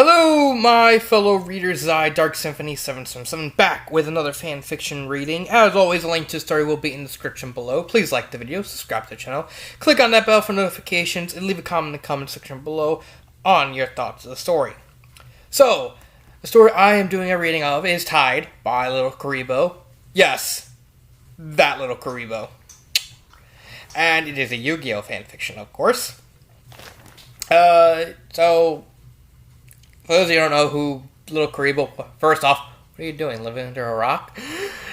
Hello, my fellow readers. I, Dark Symphony 777, back with another fanfiction reading. As always, a link to the story will be in the description below. Please like the video, subscribe to the channel, click on that bell for notifications, and leave a comment in the comment section below on your thoughts of the story. So, the story I am doing a reading of is Tide by Little Karibo. Yes, that Little Karibo. And it is a Yu-Gi-Oh! Fanfiction, of course. For those of you who don't know who Little Karibo, first off, what are you doing, living under a rock?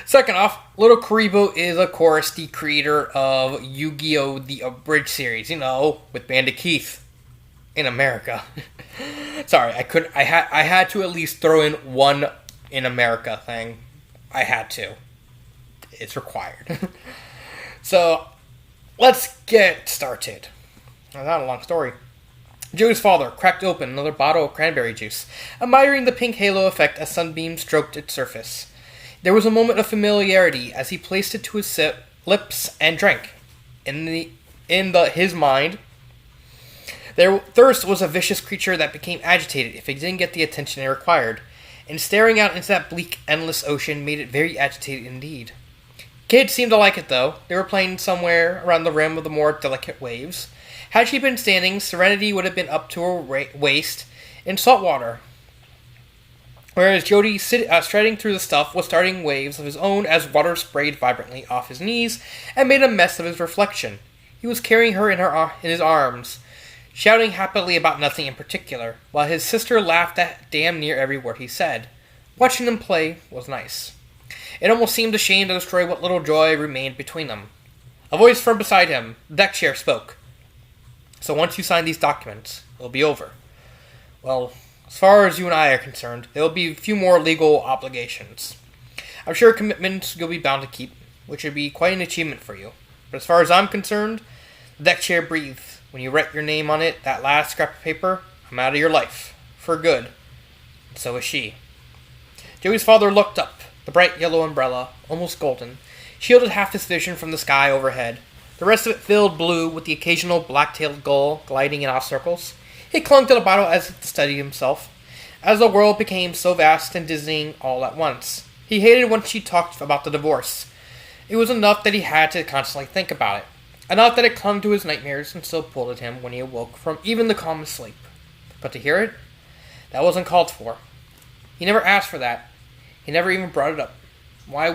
Second off, Little Karibo is, of course, the creator of Yu-Gi-Oh! The Abridged series, with Bandit Keith in America. Sorry, I had to at least throw in one in America thing. I had to. It's required. So, let's get started. Not a long story. Joey's father cracked open another bottle of cranberry juice, admiring the pink halo effect as sunbeams stroked its surface. There was a moment of familiarity as he placed it to his lips and drank. In his mind, thirst was a vicious creature that became agitated if it didn't get the attention it required, and staring out into that bleak, endless ocean made it very agitated indeed. Kids seemed to like it, though. They were playing somewhere around the rim of the more delicate waves. Had she been standing, Serenity would have been up to her waist in salt water. Whereas Jody, striding through the stuff, was starting waves of his own as water sprayed vibrantly off his knees and made a mess of his reflection. He was carrying her in his arms, shouting happily about nothing in particular, while his sister laughed at damn near every word he said. Watching them play was nice. It almost seemed a shame to destroy what little joy remained between them. A voice from beside him, the deck chair, spoke. So once you sign these documents, it'll be over. Well, as far as you and I are concerned, there will be a few more legal obligations. I'm sure commitments you'll be bound to keep, which would be quite an achievement for you. But as far as I'm concerned, the deck chair breathed. When you write your name on it, that last scrap of paper, I'm out of your life. For good. And so is she. Joey's father looked up. The bright yellow umbrella, almost golden, shielded half his vision from the sky overhead. The rest of it filled blue with the occasional black-tailed gull gliding in off circles. He clung to the bottle as if to steady himself, as the world became so vast and dizzying all at once. He hated when she talked about the divorce. It was enough that he had to constantly think about it. Enough that it clung to his nightmares and still pulled at him when he awoke from even the calmest sleep. But to hear it, that wasn't called for. He never asked for that. He never even brought it up. Why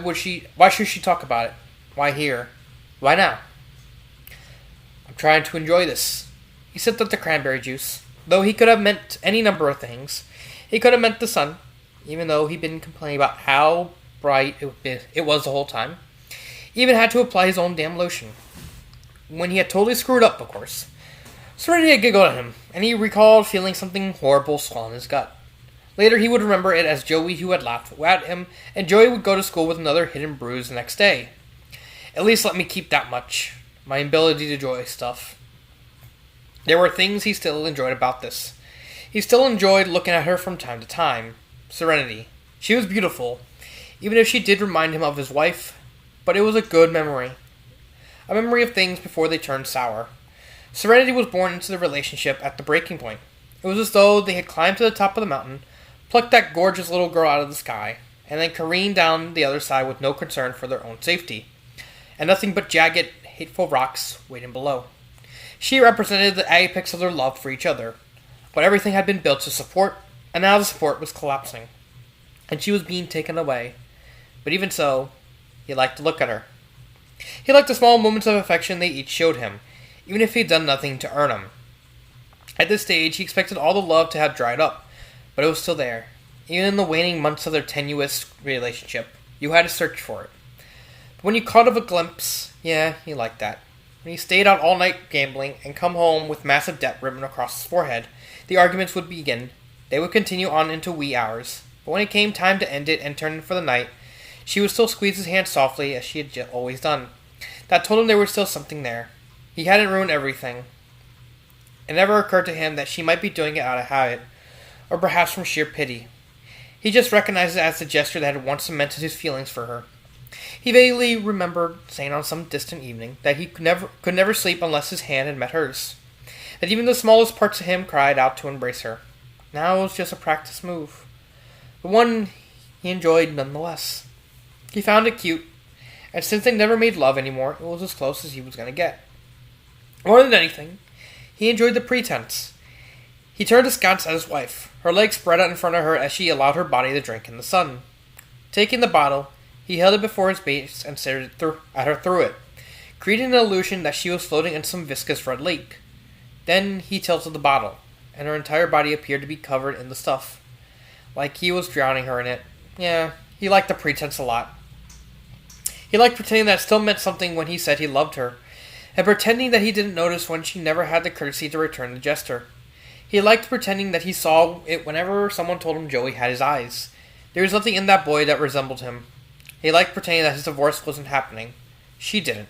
should she talk about it? Why here? Why now? I'm trying to enjoy this. He sipped up the cranberry juice. Though he could have meant any number of things. He could have meant the sun, even though he'd been complaining about how bright it was the whole time. He even had to apply his own damn lotion. When he had totally screwed up, of course. Serenity had giggled at him, and he recalled feeling something horrible swell in his gut. Later he would remember it as Joey who had laughed at him, and Joey would go to school with another hidden bruise the next day. At least let me keep that much. My ability to enjoy stuff. There were things he still enjoyed about this. He still enjoyed looking at her from time to time. Serenity. She was beautiful, even if she did remind him of his wife, but it was a good memory. A memory of things before they turned sour. Serenity was born into the relationship at the breaking point. It was as though they had climbed to the top of the mountain, plucked that gorgeous little girl out of the sky, and then careened down the other side with no concern for their own safety, and nothing but jagged, hateful rocks waiting below. She represented the apex of their love for each other, but everything had been built to support, and now the support was collapsing, and she was being taken away. But even so, he liked to look at her. He liked the small moments of affection they each showed him, even if he had done nothing to earn them. At this stage, he expected all the love to have dried up, but it was still there. Even in the waning months of their tenuous relationship, you had to search for it. But when you caught of a glimpse, yeah, he liked that. When he stayed out all night gambling and come home with massive debt written across his forehead, the arguments would begin. They would continue on into wee hours. But when it came time to end it and turn in for the night, she would still squeeze his hand softly as she had always done. That told him there was still something there. He hadn't ruined everything. It never occurred to him that she might be doing it out of habit, or perhaps from sheer pity. He just recognized it as the gesture that had once cemented his feelings for her. He vaguely remembered saying on some distant evening that he could never sleep unless his hand had met hers. That even the smallest parts of him cried out to embrace her. Now it was just a practice move. But one he enjoyed nonetheless. He found it cute, and since they never made love anymore, it was as close as he was going to get. More than anything, he enjoyed the pretense. He turned askance at his wife, her legs spread out in front of her as she allowed her body to drink in the sun. Taking the bottle, he held it before his face and stared at her through it, creating an illusion that she was floating in some viscous red lake. Then he tilted the bottle, and her entire body appeared to be covered in the stuff, like he was drowning her in it. Yeah, he liked the pretense a lot. He liked pretending that it still meant something when he said he loved her, and pretending that he didn't notice when she never had the courtesy to return the gesture. He liked pretending that he saw it whenever someone told him Joey had his eyes. There was nothing in that boy that resembled him. He liked pretending that his divorce wasn't happening. She didn't.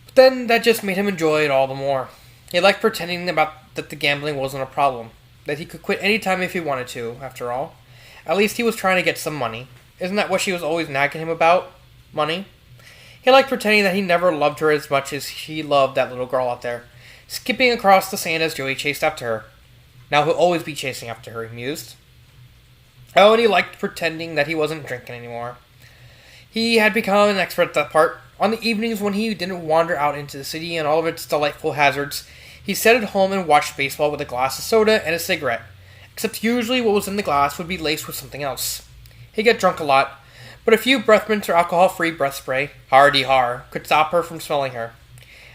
But then that just made him enjoy it all the more. He liked pretending that the gambling wasn't a problem, that he could quit any time if he wanted to, after all. At least he was trying to get some money. Isn't that what she was always nagging him about? Money? He liked pretending that he never loved her as much as he loved that little girl out there, skipping across the sand as Joey chased after her. Now he'll always be chasing after her, he mused. Oh, and he liked pretending that he wasn't drinking anymore. He had become an expert at that part. On the evenings when he didn't wander out into the city and all of its delightful hazards, he sat at home and watched baseball with a glass of soda and a cigarette, except usually what was in the glass would be laced with something else. He'd get drunk a lot, but a few breath mints or alcohol-free breath spray, har-de-har, could stop her from smelling her.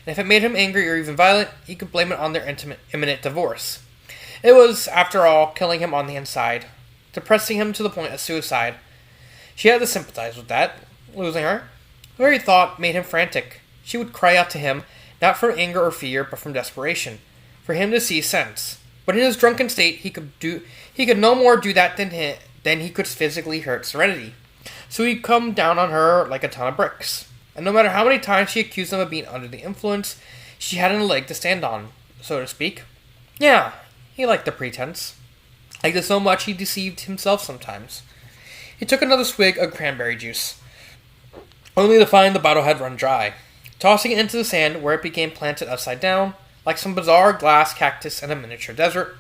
And if it made him angry or even violent, he could blame it on their imminent divorce. It was, after all, killing him on the inside, depressing him to the point of suicide. She had to sympathize with that, losing her. The very thought made him frantic. She would cry out to him, not from anger or fear, but from desperation, for him to see sense. But in his drunken state, he could no more do that than he could physically hurt Serenity. So he'd come down on her like a ton of bricks. And no matter how many times she accused him of being under the influence, she hadn't a leg to stand on, so to speak. Yeah, he liked the pretense. Liked it so much he deceived himself sometimes. He took another swig of cranberry juice, only to find the bottle had run dry. Tossing it into the sand where it became planted upside down, like some bizarre glass cactus in a miniature desert,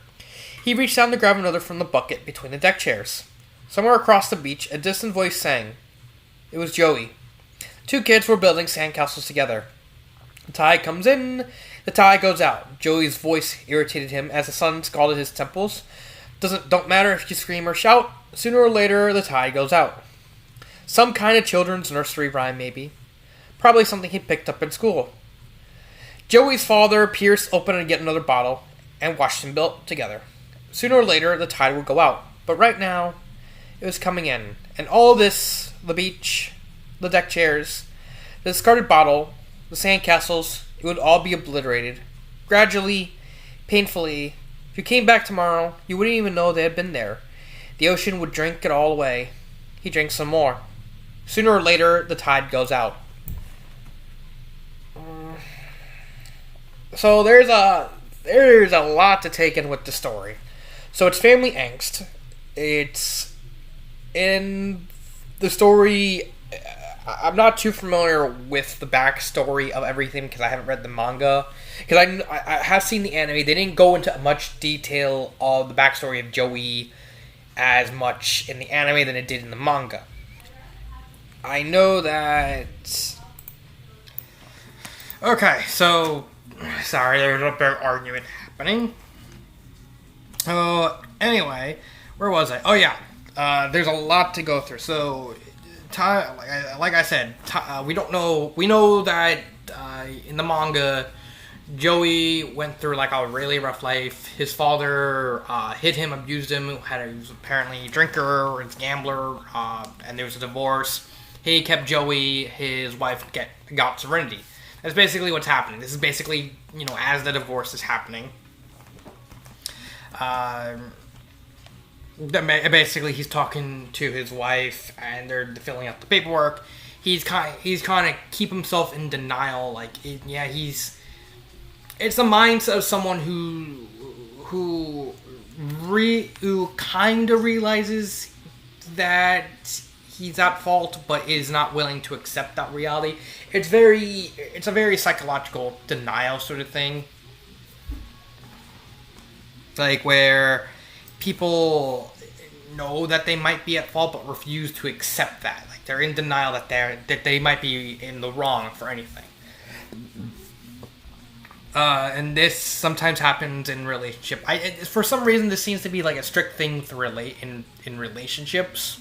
he reached down to grab another from the bucket between the deck chairs. Somewhere across the beach, a distant voice sang. It was Joey. Two kids were building sandcastles together. The tide comes in, the tide goes out. Joey's voice irritated him as the sun scalded his temples. Don't matter if you scream or shout, sooner or later the tide goes out. Some kind of children's nursery rhyme, maybe. Probably something he picked up in school. Joey's father pierced open and get another bottle and watched them build together. Sooner or later the tide would go out, but right now it was coming in. And all this, the beach, the deck chairs, the discarded bottle, the sandcastles, it would all be obliterated. Gradually, painfully. If you came back tomorrow, you wouldn't even know they had been there. The ocean would drink it all away. He drank some more. Sooner or later, the tide goes out. So there's a lot to take in with the story. So it's family angst. It's in the story. I'm not too familiar with the backstory of everything because I haven't read the manga. Because I have seen the anime. They didn't go into much detail of the backstory of Joey as much in the anime than it did in the manga. I know that... Okay, so... Sorry, there's a big argument happening. Anyway, where was I? Oh, yeah. There's a lot to go through. So, like I said, we don't know... We know that in the manga, Joey went through like a really rough life. His father hit him, abused him, he was apparently a drinker or a gambler, and there was a divorce. He kept Joey, his wife got Serenity. That's basically what's happening. This is basically, as the divorce is happening. Basically, he's talking to his wife, and they're filling out the paperwork. He's kind of keep himself in denial. It's the mindset of someone who kind of realizes that he's at fault, but is not willing to accept that reality. It's a very psychological denial sort of thing. Like where people know that they might be at fault but refuse to accept that. Like they're in denial that they might be in the wrong for anything. And this sometimes happens in relationship. For some reason, this seems to be like a strict thing to relate in relationships,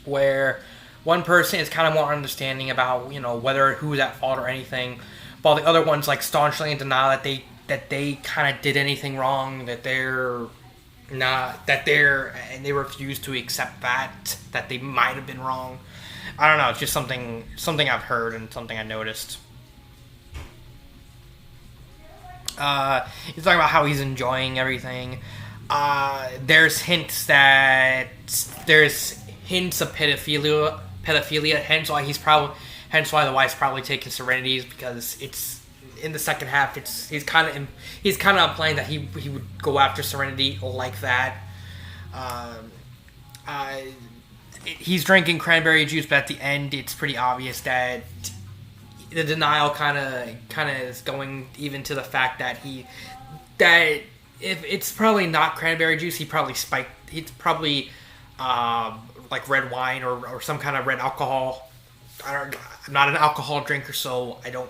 where one person is kind of more understanding about whether who's at fault or anything, while the other one's like staunchly in denial that they kind of did anything wrong, that they're not and they refuse to accept that they might have been wrong. I don't know. It's just something I've heard and something I noticed. He's talking about how he's enjoying everything. There's hints of pedophilia. Hence why the wife's probably taking Serenities, because it's in the second half. He's kind of implying that he would go after Serenity like that. He's drinking cranberry juice, but at the end, it's pretty obvious that the denial kind of is going even to the fact that if it's probably not cranberry juice, he probably spiked. It's probably like red wine or some kind of red alcohol. I'm not an alcohol drinker, so I don't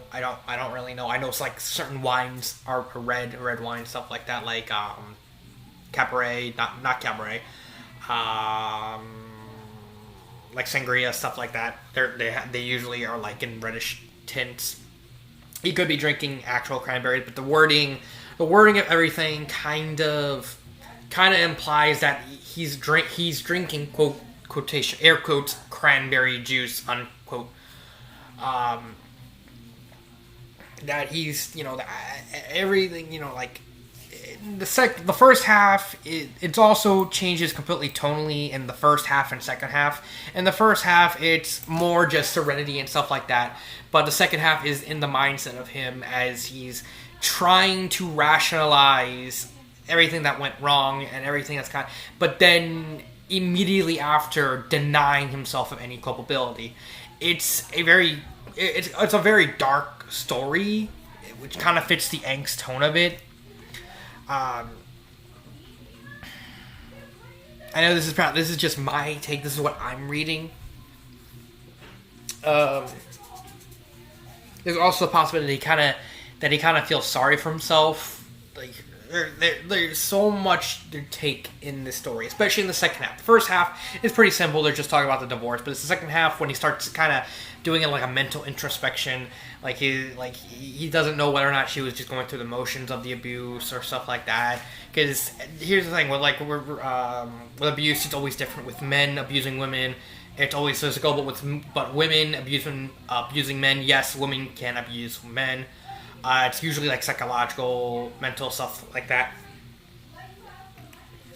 really know. I know it's like certain wines are red wine, stuff like that, like Cabaret, not Cabaret, like sangria, stuff like that. They usually are like in reddish tints. He could be drinking actual cranberries, but the wording of everything kind of implies that he's drinking quotation air quotes cranberry juice unquote. That he's everything like the first half it also changes completely tonally in the first half and second half. In the first half it's more just serenity and stuff like that, but the second half is in the mindset of him as he's trying to rationalize everything that went wrong and everything that's but then immediately after denying himself of any culpability. It's a very dark story, which kind of fits the angst tone of it. I know this is just my take. This is what I'm reading. There's also a possibility that he kind of feels sorry for himself. Like there's so much to take in this story, especially in the second half. The first half is pretty simple. They're just talking about the divorce, but it's the second half when he starts kind of doing it like a mental introspection. Like he doesn't know whether or not she was just going through the motions of the abuse or stuff like that. Because here's the thing with with abuse, it's always different. With men abusing women, it's always physical. But women abusing men, yes, women can abuse men. It's usually like psychological, mental stuff like that.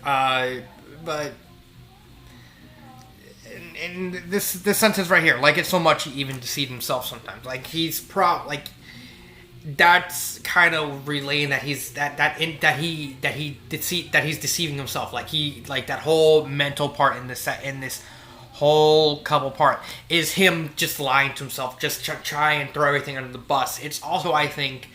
But in this sentence right here, like it's so much he even deceived himself sometimes. Like he's that's kind of relaying that he's he's deceiving himself. Like that whole mental part in this whole couple part is him just lying to himself, just try and throw everything under the bus. It's also, I think,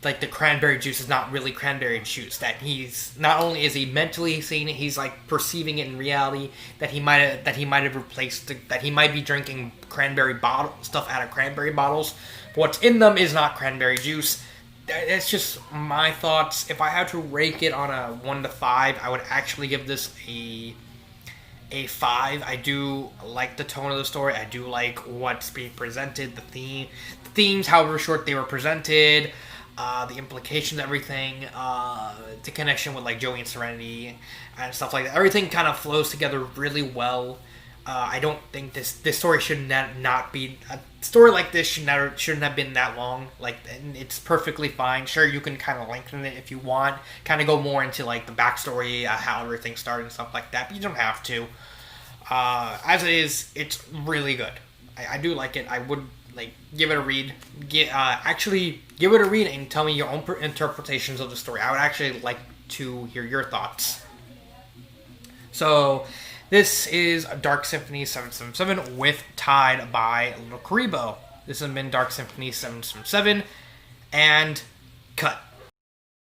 like the cranberry juice is not really cranberry juice. That he's not only is he mentally seeing it, he's like perceiving it in reality. That he might have replaced that he might be drinking cranberry bottle stuff out of cranberry bottles. But what's in them is not cranberry juice. That's just my thoughts. If I had to rank it on a 1 to 5, I would actually give this a 5. I do like the tone of the story. I do like what's being presented, the themes, however short they were presented, the implications, everything, the connection with like Joey and Serenity and stuff like that. Everything kind of flows together really well. I don't think this story should not be a story like this shouldn't have been that long. Like, and it's perfectly fine. Sure, you can kind of lengthen it if you want, kind of go more into like the backstory, how everything started and stuff like that. But you don't have to. As it is, it's really good. I do like it. I would give it a read. Actually, give it a read and tell me your own interpretations of the story. I would actually like to hear your thoughts. So, this is Dark Symphony 777 with Tide by Little Karibo. This has been Dark Symphony 777 and cut.